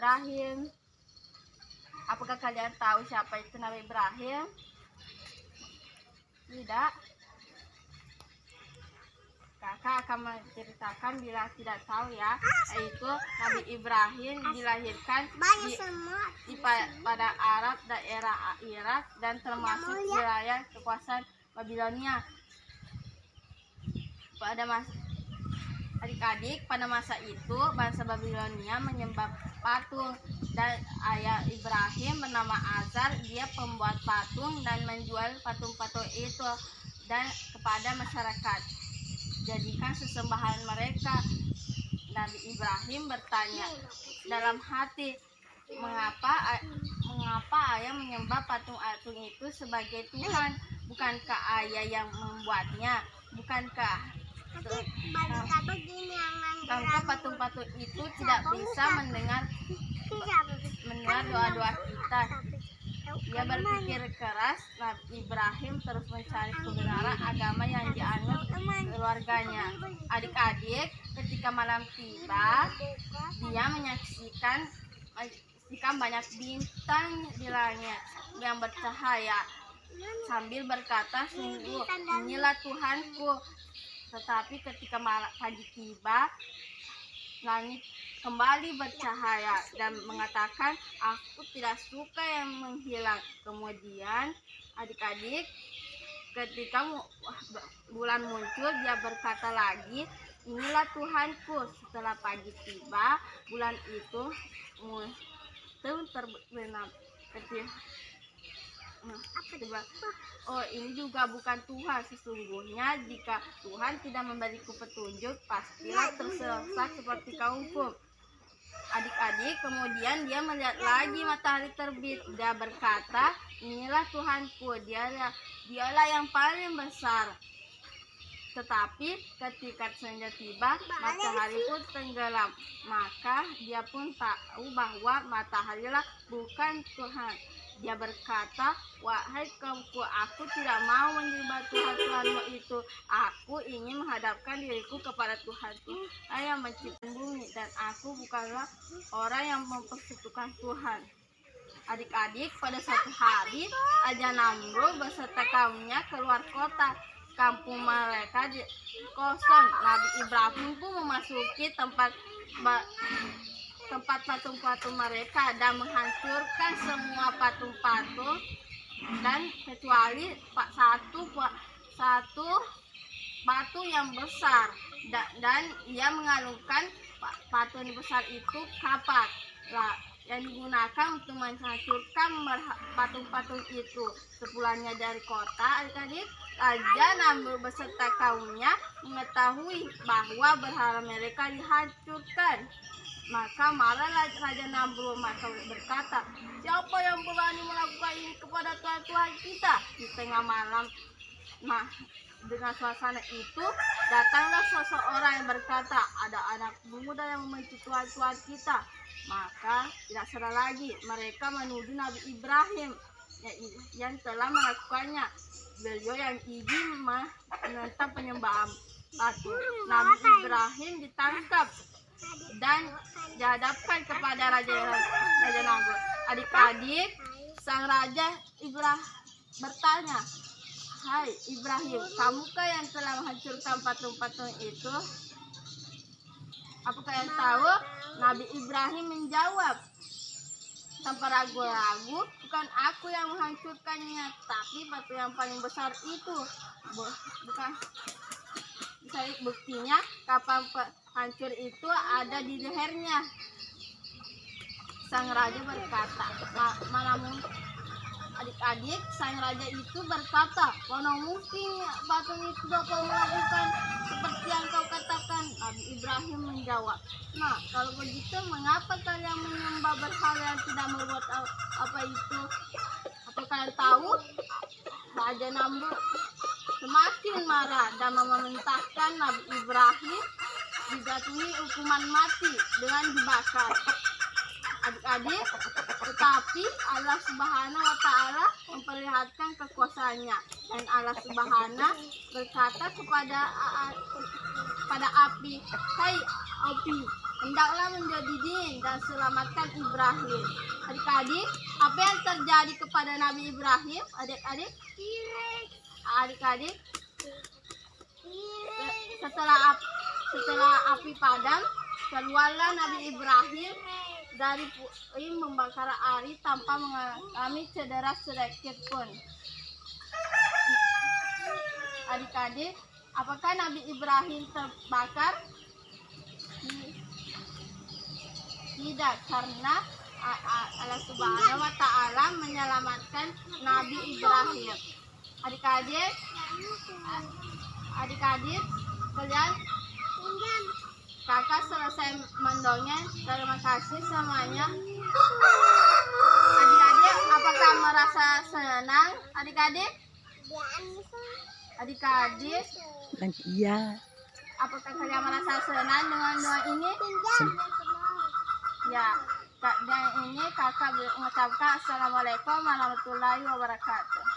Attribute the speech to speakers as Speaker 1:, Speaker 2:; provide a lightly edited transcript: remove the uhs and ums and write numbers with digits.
Speaker 1: Ibrahim. Apakah kalian tahu siapa itu Nabi Ibrahim? Tidak. Kakak akan menceritakan bila tidak tahu ya, yaitu Nabi Ibrahim dilahirkan pada Arab, daerah Irak, dan termasuk wilayah kekuasaan Babilonia. Adik-adik, pada masa itu bangsa Babilonia menyembah patung, dan ayah Ibrahim bernama Azar, dia pembuat patung dan menjual patung-patung itu dan kepada masyarakat, jadikan sesembahan mereka. Nabi Ibrahim bertanya dalam hati, mengapa ayah menyembah patung-patung itu sebagai Tuhan? Bukankah ayah yang membuatnya? Bukankah patung-patung itu tidak bisa mendengar doa-doa kita? Dia berpikir keras. Nabi Ibrahim terus mencari kebenaran agama yang dianut keluarganya. Adik-adik, ketika malam tiba, dia menyaksikan banyak bintang di langit yang bercahaya, sambil berkata, "Sungguh, inilah Tuhanku." Tetapi ketika pagi tiba, langit kembali bercahaya dan mengatakan, "Aku tidak suka yang menghilang." Kemudian adik-adik, ketika bulan muncul, dia berkata lagi, "Inilah Tuhanku." Setelah pagi tiba, bulan itu terbenam. Oh, ini juga bukan Tuhan. Sesungguhnya jika Tuhan tidak memberiku petunjuk, pastilah tersesat seperti kaumku. Adik-adik, kemudian dia melihat lagi matahari terbit. Dia berkata, "Inilah Tuhanku, dialah yang paling besar." Tetapi ketika senja tiba, matahari pun tenggelam. Maka dia pun tahu bahwa mataharilah bukan Tuhan. Dia berkata, "Wahai kaumku, aku tidak mau menyembah Tuhan-Tuhanmu itu. Aku ingin menghadapkan diriku kepada Tuhanku yang menciptakan bumi, dan aku bukanlah orang yang mempersekutukan Tuhan." Adik-adik, pada suatu hari, Raja Namrud beserta kaumnya keluar kota. Kampung mereka kosong. Nabi Ibrahim pun memasuki tempat patung-patung mereka dan menghancurkan semua patung-patung, dan kecuali satu patung yang besar, dan ia mengalungkan patung besar itu kapak yang digunakan untuk menghancurkan patung-patung itu. Sepulangnya dari kota, adik-adik, Raja Namrud beserta kaumnya mengetahui bahwa berhala mereka dihancurkan. Maka marahlah Raja Namrud, maka berkata, "Siapa yang berani melakukan ini kepada Tuhan-Tuhan kita?" Di tengah malam, dengan suasana itu, datanglah seseorang yang berkata, "Ada anak muda yang membenci Tuhan-Tuhan kita." Maka tidak salah lagi, mereka menuduh Nabi Ibrahim yang telah melakukannya. Beliau yang ingin menentang penyembahan patung. Nabi Ibrahim ditangkap dan dihadapkan kepada Raja Namrud. Adik-adik, sang Raja Ibrahim bertanya, "Hai Ibrahim, kamukah yang telah menghancurkan patung-patung itu?" Apakah yang tahu? Nabi Ibrahim menjawab tanpa ragu-ragu, "Bukan aku yang menghancurkannya, tapi batu yang paling besar itu." Bukan. Buktinya, kapal hancur itu ada di lehernya. Sang raja berkata, "Mana mungkin?" Adik-adik, sang raja itu berkata, "Mana mungkin patung itu dapat melakukan seperti yang kau katakan?" Nabi Ibrahim menjawab, "Nah, kalau begitu mengapa kalian menyembah berhala yang tidak membuat apa itu?" Apa kalian tahu? Raja Namrud semakin marah dan memerintahkan Nabi Ibrahim dijatuhi hukuman mati dengan dibakar. Adik-adik, tetapi Allah Subhanahu wa Ta'ala memperlihatkan kekuasaannya, dan Allah Subhanahu berkata kepada api, "Hai api, hendaklah menjadi din dan selamatkan Ibrahim. Adik-adik, apa yang terjadi kepada Nabi Ibrahim? Adik-adik, adik-adik, setelah api padam, keluarlah Nabi Ibrahim dari puing membakar api tanpa mengalami cedera sedikit pun. Adik-adik, apakah Nabi Ibrahim terbakar? Tidak, karena Allah Subhanahu wa Ta'ala menyelamatkan Nabi Ibrahim. Adik-adik, kalian kakak selesai mendongeng. Terima kasih semuanya. Adik-adik, apakah merasa senang? Adik-adik,
Speaker 2: Iya.
Speaker 1: apakah kalian merasa senang dengan doa ini? Ya, dan ini kakak mengucapkan Assalamualaikum warahmatullahi wabarakatuh.